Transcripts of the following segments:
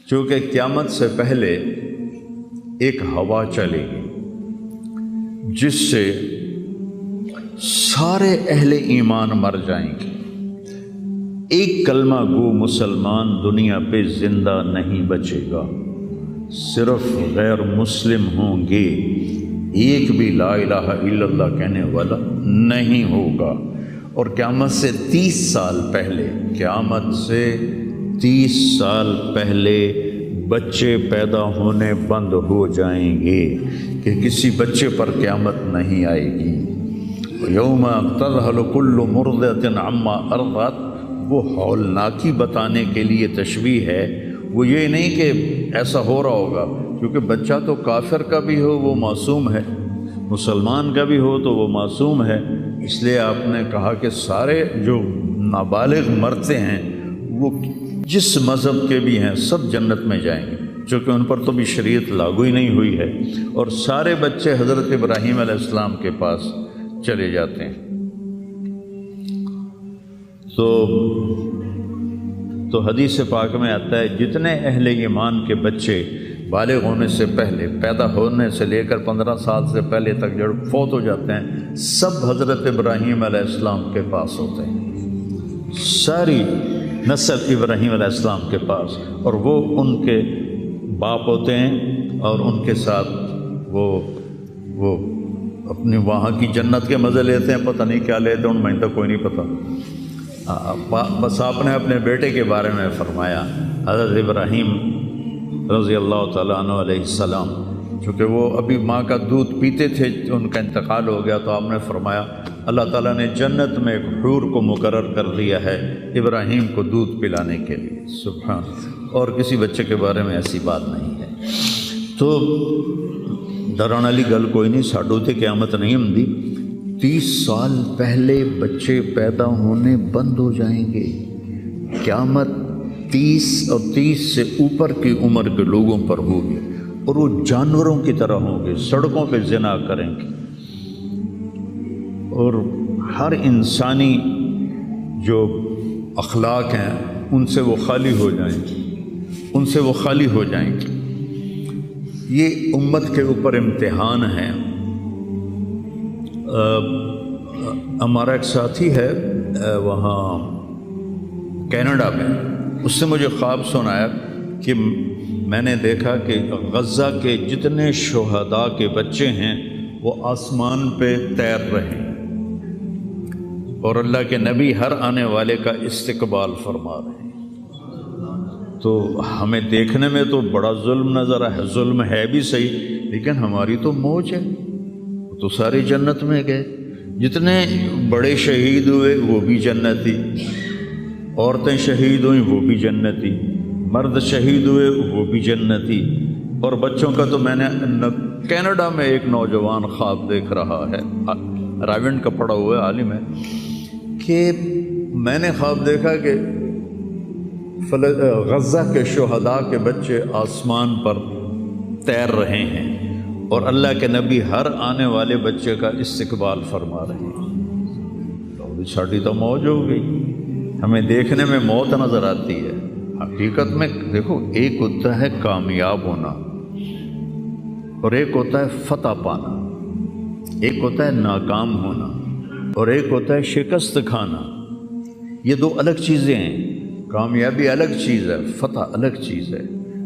چونکہ قیامت سے پہلے ایک ہوا چلے گی جس سے سارے اہل ایمان مر جائیں گے، ایک کلمہ گو مسلمان دنیا پہ زندہ نہیں بچے گا، صرف غیر مسلم ہوں گے، ایک بھی لا الہ الا اللہ کہنے والا نہیں ہوگا۔ اور قیامت سے 30 سال پہلے، قیامت سے 30 سال پہلے بچے پیدا ہونے بند ہو جائیں گے کہ کسی بچے پر قیامت نہیں آئے گی۔ یوم تذہل کل مرضعۃ عما ارضعت، وہ ہولناکی بتانے کے لیے تشبیہ ہے، وہ یہ نہیں کہ ایسا ہو رہا ہوگا، کیونکہ بچہ تو کافر کا بھی ہو وہ معصوم ہے، مسلمان کا بھی ہو تو وہ معصوم ہے، اس لیے آپ نے کہا کہ سارے جو نابالغ مرتے ہیں وہ جس مذہب کے بھی ہیں سب جنت میں جائیں گے، چونکہ ان پر تو بھی شریعت لاگو ہی نہیں ہوئی ہے، اور سارے بچے حضرت ابراہیم علیہ السلام کے پاس چلے جاتے ہیں۔ تو حدیث پاک میں آتا ہے جتنے اہل ایمان کے بچے بالغ ہونے سے پہلے، پیدا ہونے سے لے کر 15 سال سے پہلے تک جو فوت ہو جاتے ہیں، سب حضرت ابراہیم علیہ السلام کے پاس ہوتے ہیں، ساری نسل ابراہیم علیہ السلام کے پاس، اور وہ ان کے باپ ہوتے ہیں، اور ان کے ساتھ وہ اپنی وہاں کی جنت کے مزے لیتے ہیں، پتہ نہیں کیا لیتے ہیں، ان میں تو کوئی نہیں پتہ۔ بس آپ نے اپنے بیٹے کے بارے میں فرمایا، حضرت ابراہیم رضی اللہ تعالیٰ عنہ علیہ السلام، چونکہ وہ ابھی ماں کا دودھ پیتے تھے، ان کا انتقال ہو گیا، تو آپ نے فرمایا اللہ تعالیٰ نے جنت میں ایک حور کو مقرر کر دیا ہے ابراہیم کو دودھ پلانے کے لیے، سبحان، اور کسی بچے کے بارے میں ایسی بات نہیں ہے۔ تو ڈران والی گل کوئی نہیں، ساڈو تے قیامت نہیں ہوندی، 30 سال پہلے بچے پیدا ہونے بند ہو جائیں گے، قیامت 30 اور 30 سے اوپر کی عمر کے لوگوں پر ہوگی، اور وہ جانوروں کی طرح ہوں گے، سڑکوں پہ زنا کریں گے، اور ہر انسانی جو اخلاق ہیں ان سے وہ خالی ہو جائیں گے، ان سے وہ خالی ہو جائیں گے۔ یہ امت کے اوپر امتحان ہے۔ ہمارا ایک ساتھی ہے وہاں کینیڈا میں، اس سے مجھے خواب سنایا کہ میں نے دیکھا کہ غزہ کے جتنے شہداء کے بچے ہیں وہ آسمان پہ تیر رہے ہیں، اور اللہ کے نبی ہر آنے والے کا استقبال فرما رہے ہیں۔ تو ہمیں دیکھنے میں تو بڑا ظلم نظر ہے، ظلم ہے بھی صحیح، لیکن ہماری تو موج ہے، تو ساری جنت میں گئے، جتنے بڑے شہید ہوئے وہ بھی جنتی، عورتیں شہید ہوئیں وہ بھی جنتی، مرد شہید ہوئے وہ بھی جنتی، اور بچوں کا تو میں نے کینیڈا میں ایک نوجوان خواب دیکھ رہا ہے، راونڈ کا پڑھا ہوا ہے، عالم ہے، کہ میں نے خواب دیکھا کہ غزہ کے شہداء کے بچے آسمان پر تیر رہے ہیں، اور اللہ کے نبی ہر آنے والے بچے کا استقبال فرما رہے ہیں۔ تو ساڑی تو موج ہو گئی، ہمیں دیکھنے میں موت نظر آتی ہے، حقیقت میں دیکھو ایک ہوتا ہے کامیاب ہونا، اور ایک ہوتا ہے فتح پانا، ایک ہوتا ہے ناکام ہونا، اور ایک ہوتا ہے شکست کھانا۔ یہ دو الگ چیزیں ہیں، کامیابی الگ چیز ہے، فتح الگ چیز ہے،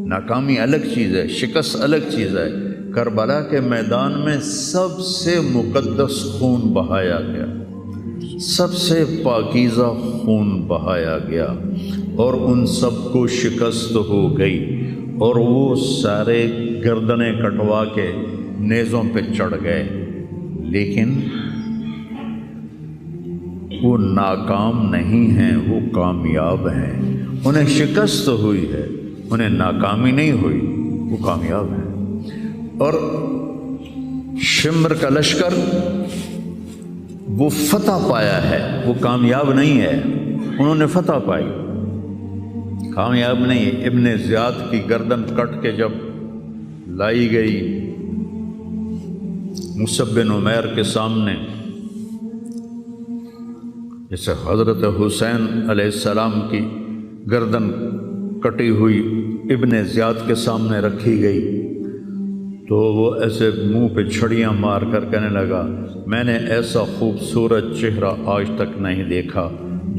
ناکامی الگ چیز ہے، شکست الگ چیز ہے۔ کربلا کے میدان میں سب سے مقدس خون بہایا گیا، سب سے پاکیزہ خون بہایا گیا، اور ان سب کو شکست ہو گئی، اور وہ سارے گردنیں کٹوا کے نیزوں پہ چڑھ گئے، لیکن وہ ناکام نہیں ہیں، وہ کامیاب ہیں۔ انہیں شکست ہوئی ہے، انہیں ناکامی نہیں ہوئی، وہ کامیاب ہیں۔ اور شمر کا لشکر وہ فتح پایا ہے، وہ کامیاب نہیں ہے، انہوں نے فتح پائی، کامیاب نہیں ہے۔ ابن زیاد کی گردن کٹ کے جب لائی گئی مصعب بن عمیر کے سامنے، جیسے حضرت حسین علیہ السلام کی گردن کٹی ہوئی ابن زیاد کے سامنے رکھی گئی تو وہ ایسے منہ پہ چھڑیاں مار کر کہنے لگا میں نے ایسا خوبصورت چہرہ آج تک نہیں دیکھا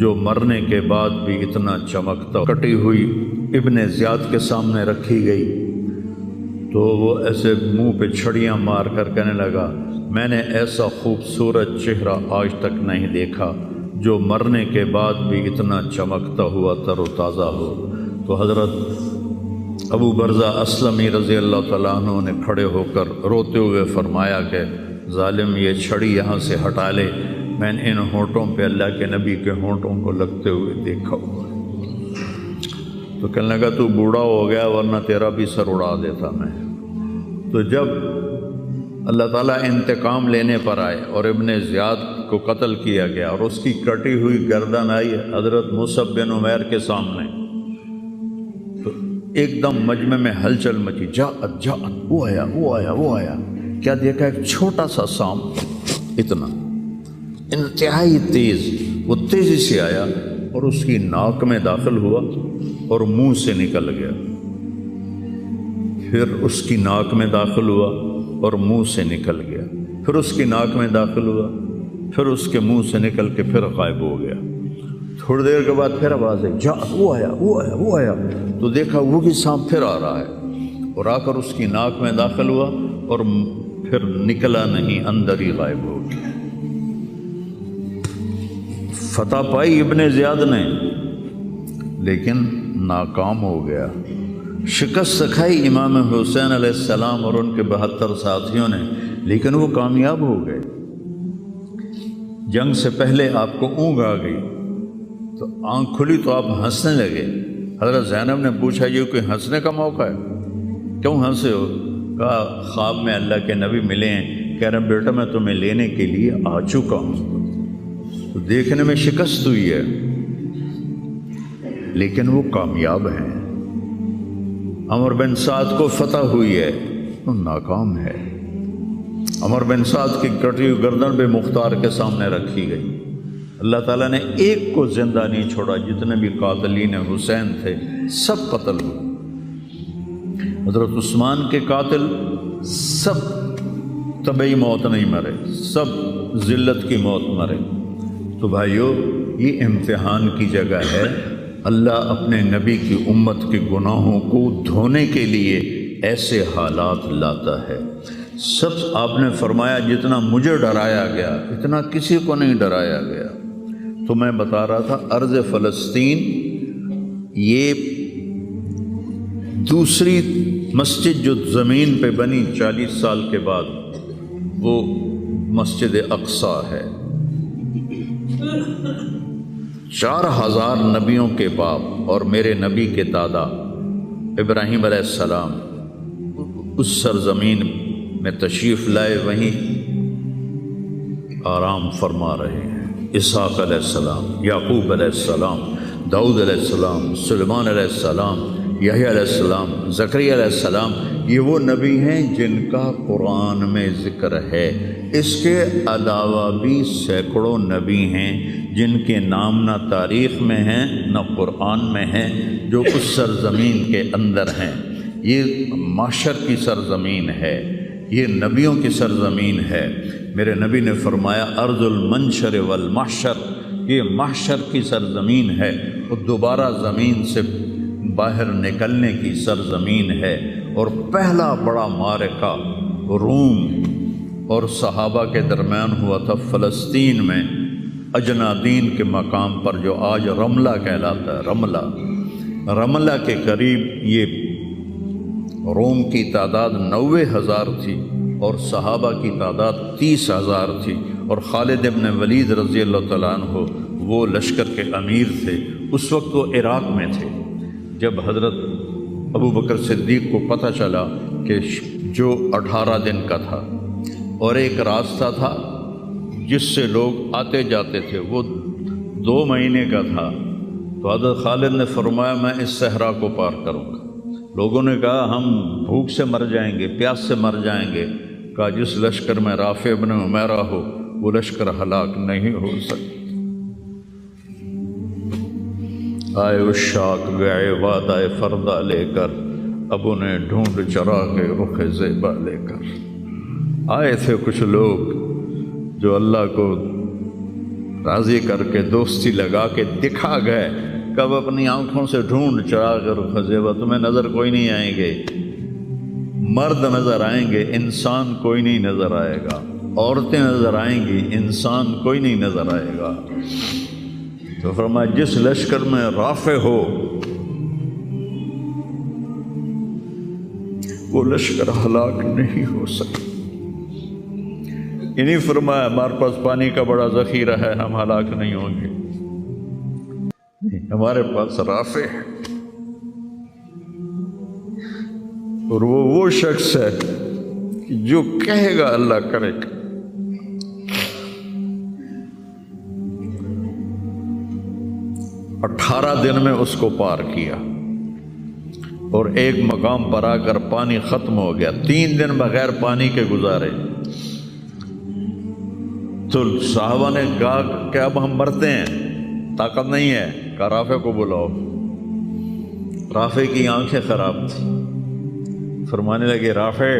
جو مرنے کے بعد بھی اتنا چمکتا۔ کٹی ہوئی ابن زیاد کے سامنے رکھی گئی تو وہ ایسے منہ پہ چھڑیاں مار کر کہنے لگا میں نے ایسا خوبصورت چہرہ آج تک نہیں دیکھا جو مرنے کے بعد بھی اتنا چمکتا ہوا تر و تازہ ہو۔ تو حضرت ابو برزہ اسلمی رضی اللہ تعالیٰ عنہ نے کھڑے ہو کر روتے ہوئے فرمایا کہ ظالم یہ چھڑی یہاں سے ہٹا لے، میں نے ان ہونٹوں پہ اللہ کے نبی کے ہونٹوں کو لگتے ہوئے دیکھا ہوا۔ تو کہنے لگا تو بوڑھا ہو گیا ورنہ تیرا بھی سر اڑا دیتا میں۔ تو جب اللہ تعالیٰ انتقام لینے پر آئے اور ابن زیاد کو قتل کیا گیا اور اس کی کٹی ہوئی گردن آئی حضرت مصعب بن عمیر کے سامنے، تو ایک دم مجمع میں ہلچل مچی، جاءت وہ آیا، کیا دیکھا؟ ایک چھوٹا سا سانپ، اتنا انتہائی تیز، وہ تیزی سے آیا اور اس کی ناک میں داخل ہوا اور منہ سے نکل گیا، پھر اس کی ناک میں داخل ہوا اور منہ سے نکل گیا، پھر اس کی ناک میں داخل ہوا، پھر اس کے منہ سے نکل کے پھر غائب ہو گیا۔ تھوڑی دیر کے بعد پھر آواز آئی، وہ آیا، تو دیکھا وہی سانپ پھر آ رہا ہے اور آ کر اس کی ناک میں داخل ہوا اور پھر نکلا نہیں، اندر ہی غائب ہو گیا۔ فتح پائی ابن زیاد نے لیکن ناکام ہو گیا، شکست کھائی امام حسین علیہ السلام اور ان کے 72 ساتھیوں نے، لیکن وہ کامیاب ہو گئے۔ جنگ سے پہلے آپ کو اونگ آ گئی تو آنکھ کھلی تو آپ ہنسنے لگے۔ حضرت زینب نے پوچھا یہ کوئی ہنسنے کا موقع ہے، کیوں ہنسے ہو؟ کہا خواب میں اللہ کے نبی ملے ہیں، کہہ رہے بیٹا میں تمہیں لینے کے لیے آ چکا ہوں۔ تو دیکھنے میں شکست ہوئی ہے لیکن وہ کامیاب ہیں۔ عمر بن سعد کو فتح ہوئی ہے، وہ ناکام ہے۔ عمر بن سعد کی کٹی ہوئی گردن بے مختار کے سامنے رکھی گئی، اللہ تعالیٰ نے ایک کو زندہ نہیں چھوڑا، جتنے بھی قاتلین حسین تھے سب قتل ہوئے۔ حضرت عثمان کے قاتل سب طبعی موت نہیں مرے، سب ذلت کی موت مرے۔ تو بھائیو یہ امتحان کی جگہ ہے، اللہ اپنے نبی کی امت کے گناہوں کو دھونے کے لیے ایسے حالات لاتا ہے۔ سب آپ نے فرمایا جتنا مجھے ڈرایا گیا اتنا کسی کو نہیں ڈرایا گیا۔ تو میں بتا رہا تھا ارض فلسطین یہ دوسری مسجد جو زمین پہ بنی 40 سال کے بعد، وہ مسجد اقصی ہے۔ 4000 نبیوں کے باپ اور میرے نبی کے دادا ابراہیم علیہ السلام اس سرزمین میں تشریف لائے، وہیں آرام فرما رہے ہیں۔ اسحاق علیہ السلام، یعقوب علیہ السلام، داؤد علیہ السلام، سلیمان علیہ السلام، یحییٰ علیہ السلام، زکریا علیہ السلام، یہ وہ نبی ہیں جن کا قرآن میں ذکر ہے۔ اس کے علاوہ بھی سینکڑوں نبی ہیں جن کے نام نہ تاریخ میں ہیں نہ قرآن میں ہیں، جو اس سرزمین کے اندر ہیں۔ یہ محشر کی سرزمین ہے، یہ نبیوں کی سرزمین ہے۔ میرے نبی نے فرمایا ارض المنشر والمحشر، یہ محشر کی سرزمین ہے اور دوبارہ زمین سے باہر نکلنے کی سرزمین ہے۔ اور پہلا بڑا معرکہ روم اور صحابہ کے درمیان ہوا تھا فلسطین میں، اجنادین کے مقام پر، جو آج رملہ کہلاتا ہے۔ رملہ کے قریب یہ روم کی تعداد 90,000 تھی اور صحابہ کی تعداد 30,000 تھی، اور خالد ابن ولید رضی اللہ تعالیٰ عنہ وہ لشکر کے امیر تھے۔ اس وقت وہ عراق میں تھے۔ جب حضرت ابو بکر صدیق کو پتہ چلا کہ جو 18 دن کا تھا اور ایک راستہ تھا جس سے لوگ آتے جاتے تھے وہ 2 مہینے کا تھا، تو حضرت خالد نے فرمایا میں اس صحرا کو پار کروں گا۔ لوگوں نے کہا ہم بھوک سے مر جائیں گے، پیاس سے مر جائیں گے۔ کہا جس لشکر میں رافع ابن عمیرہ ہو وہ لشکر ہلاک نہیں ہو سکتا۔ آئے اشاق گئے وعدہ فردہ لے کر، اب انہیں ڈھونڈ چرا کے رخ زیبا لے کر آئے تھے کچھ لوگ جو اللہ کو راضی کر کے دوستی لگا کے دکھا گئے، کب اپنی آنکھوں سے ڈھونڈ چرا کے رخ زیبا، تمہیں نظر کوئی نہیں آئیں گے، مرد نظر آئیں گے، انسان کوئی نہیں نظر آئے گا، عورتیں نظر آئیں گی، انسان کوئی نہیں نظر آئے گا۔ تو فرمایا جس لشکر میں رافع ہو وہ لشکر ہلاک نہیں ہو سکتا۔ انہیں فرمایا ہمارے پاس پانی کا بڑا ذخیرہ ہے، ہم ہلاک نہیں ہوں گے، ہمارے پاس رافع ہے، اور وہ شخص ہے کہ جو کہے گا اللہ کرے گا۔ 18 دن میں اس کو پار کیا، اور ایک مقام پر آ کر پانی ختم ہو گیا، 3 دن بغیر پانی کے گزارے۔ تو صحابہ نے کہا کہ اب ہم مرتے ہیں، طاقت نہیں ہے، کہا رافع کو بلاؤ۔ رافع کی آنکھیں خراب تھی، فرمانے لگے رافع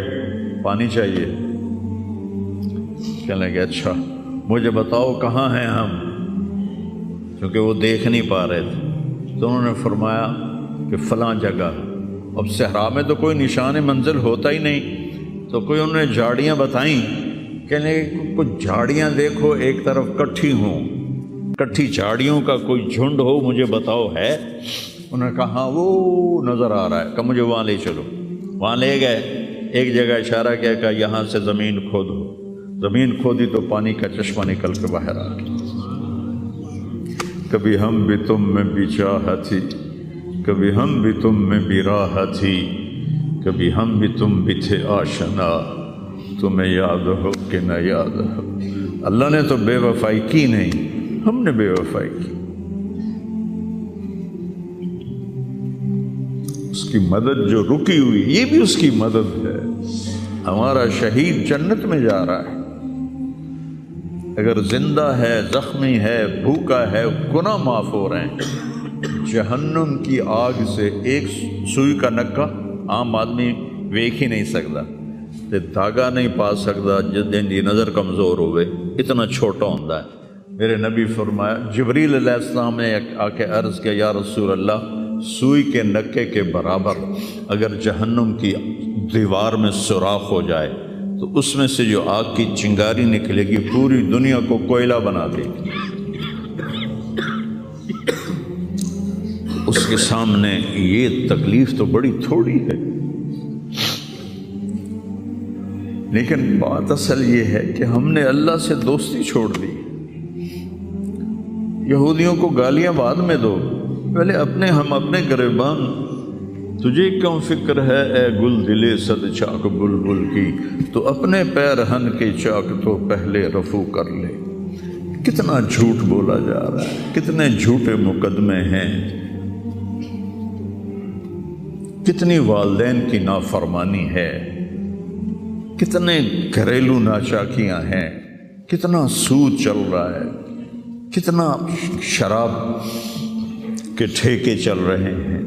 پانی چاہیے، کہنے لگے اچھا مجھے بتاؤ کہاں ہیں ہم، کیونکہ وہ دیکھ نہیں پا رہے تھے۔ تو انہوں نے فرمایا کہ فلاں جگہ۔ اب صحرا میں تو کوئی نشان منزل ہوتا ہی نہیں، تو کوئی انہوں نے جھاڑیاں بتائیں، کہنے لگے کچھ جھاڑیاں دیکھو ایک طرف کٹھی ہوں، کٹھی جھاڑیوں کا کوئی جھنڈ ہو، مجھے بتاؤ ہے؟ انہوں نے کہا ہاں وہ نظر آ رہا ہے، کہ مجھے وہاں لے چلو۔ وہاں لے گئے، ایک جگہ اشارہ کیا کہ یہاں سے زمین کھودو، زمین کھودی تو پانی کا چشمہ نکل کے باہر آ گیا۔ کبھی ہم بھی تم میں بھی چاہت تھی، کبھی ہم بھی تم میں بھی راہ تھی، کبھی ہم بھی تم بھی تھے آشنا، تمہیں یاد ہو کہ نہ یاد ہو۔ اللہ نے تو بے وفائی کی نہیں، ہم نے بے وفائی کی۔ اس کی مدد جو رکی ہوئی، یہ بھی اس کی مدد ہے۔ ہمارا شہید جنت میں جا رہا ہے، اگر زندہ ہے، زخمی ہے، بھوکا ہے، گناہ معاف ہو رہے ہیں۔ جہنم کی آگ سے ایک سوئی کا نکا عام آدمی ویکھ ہی نہیں سکتا، دھاگا نہیں پا سکتا، جس دن دی نظر کمزور ہوئے، اتنا چھوٹا ہوتا ہے۔ میرے نبی فرمایا، جبریل علیہ السلام نے آ کے عرض کیا یا رسول اللہ، سوئی کے نکے کے برابر اگر جہنم کی دیوار میں سوراخ ہو جائے تو اس میں سے جو آگ کی چنگاری نکلے گی پوری دنیا کو کوئلہ بنا دے گی۔ اس کے سامنے یہ تکلیف تو بڑی تھوڑی ہے، لیکن بات اصل یہ ہے کہ ہم نے اللہ سے دوستی چھوڑ دی۔ یہودیوں کو گالیاں بعد میں دو، پہلے ہم اپنے گریبان، تجھے کیوں فکر ہے اے گل دلے صد چاک بلبل کی، تو اپنے پیرہن کے چاک تو پہلے رفو کر لے۔ کتنا جھوٹ بولا جا رہا ہے، کتنے جھوٹے مقدمے ہیں، کتنی والدین کی نافرمانی ہے، کتنے گھریلو ناچاکیاں ہیں، کتنا سود چل رہا ہے، کتنا شراب کے ٹھیکے چل رہے ہیں،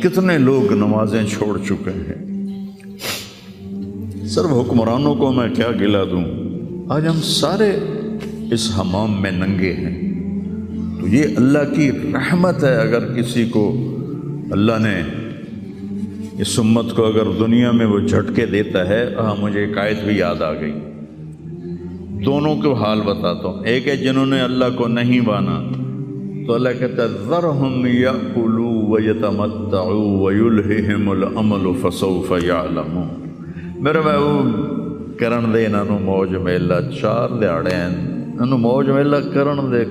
کتنے لوگ نمازیں چھوڑ چکے ہیں۔ صرف حکمرانوں کو میں کیا گلہ دوں، آج ہم سارے اس حمام میں ننگے ہیں۔ تو یہ اللہ کی رحمت ہے، اگر کسی کو اللہ نے اس امت کو اگر دنیا میں وہ جھٹکے دیتا ہے۔ مجھے ایک آیت بھی یاد آ گئی، دونوں کو حال بتاتا ہوں۔ ایک ہے جنہوں نے اللہ کو نہیں مانا، تو اللہ کہتا ہے ذرہم یأکلوا ویتمتعوا ویلہہم الامل فسوف یعلمون۔ میرے محبوب کرن دے انہاں نوں موج میلا، 4 دہاڑے انہاں نوں موج میلا کرن دے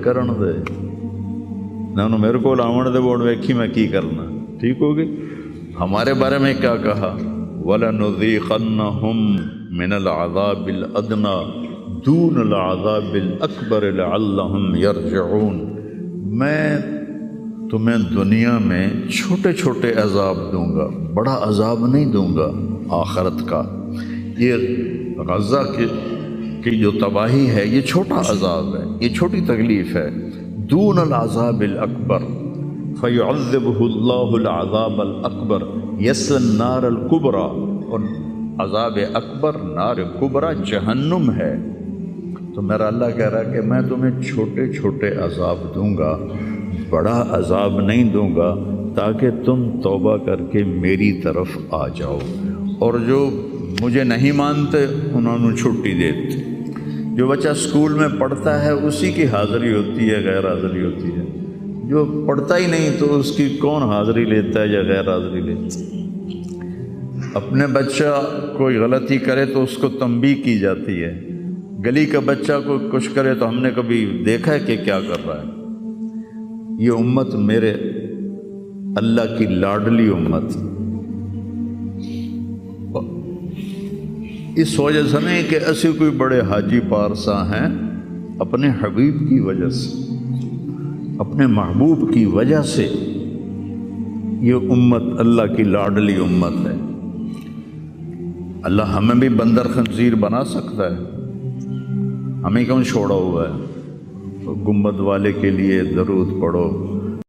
انہاں نوں میرے کول آون دے، ووٹ ویکھی میں کی کرنا، ٹھیک ہوگی۔ ہمارے بارے میں کیا کہا، وَلَنُذِيقَنَّهُم مِّنَ الْعَذَابِ الْأَدْنَىٰ دُونَ الْعَذَابِ الْأَكْبَرِ لَعَلَّهُمْ يَرْجِعُونَ۔ میں تمہیں دنیا میں چھوٹے چھوٹے عذاب دوں گا، بڑا عذاب نہیں دوں گا آخرت کا۔ یہ غزہ کی جو تباہی ہے یہ چھوٹا عذاب ہے، یہ چھوٹی تکلیف ہے۔ دون العذاب الاکبر، فَيُعَذِّبُهُ اللَّهُ الْعَذَابَ الْأَكْبَرَ يَصْلَى النَّارَ الْكُبْرَى، اور عذاب اکبر نار کبرا جہنم ہے۔ تو میرا اللہ کہہ رہا ہے کہ میں تمہیں چھوٹے چھوٹے عذاب دوں گا، بڑا عذاب نہیں دوں گا، تاکہ تم توبہ کر کے میری طرف آ جاؤ، اور جو مجھے نہیں مانتے انہوں نے چھٹی دیتی۔ جو بچہ اسکول میں پڑھتا ہے اسی کی حاضری ہوتی ہے، غیر حاضری ہوتی ہے۔ جو پڑھتا ہی نہیں تو اس کی کون حاضری لیتا ہے یا غیر حاضری لیتا ہے؟ اپنے بچہ کوئی غلطی کرے تو اس کو تنبیہ کی جاتی ہے، گلی کا بچہ کوئی کچھ کرے تو ہم نے کبھی دیکھا ہے کہ کیا کر رہا ہے؟ یہ امت میرے اللہ کی لاڈلی امت، اس وجہ سے نہیں کہ ایسے کوئی بڑے حاجی پارسا ہیں، اپنے حبیب کی وجہ سے، اپنے محبوب کی وجہ سے یہ امت اللہ کی لاڈلی امت ہے۔ اللہ ہمیں بھی بندر خنزیر بنا سکتا ہے، ہمیں کیوں چھوڑا ہوا ہے؟ گنبد والے کے لیے درود پڑھو،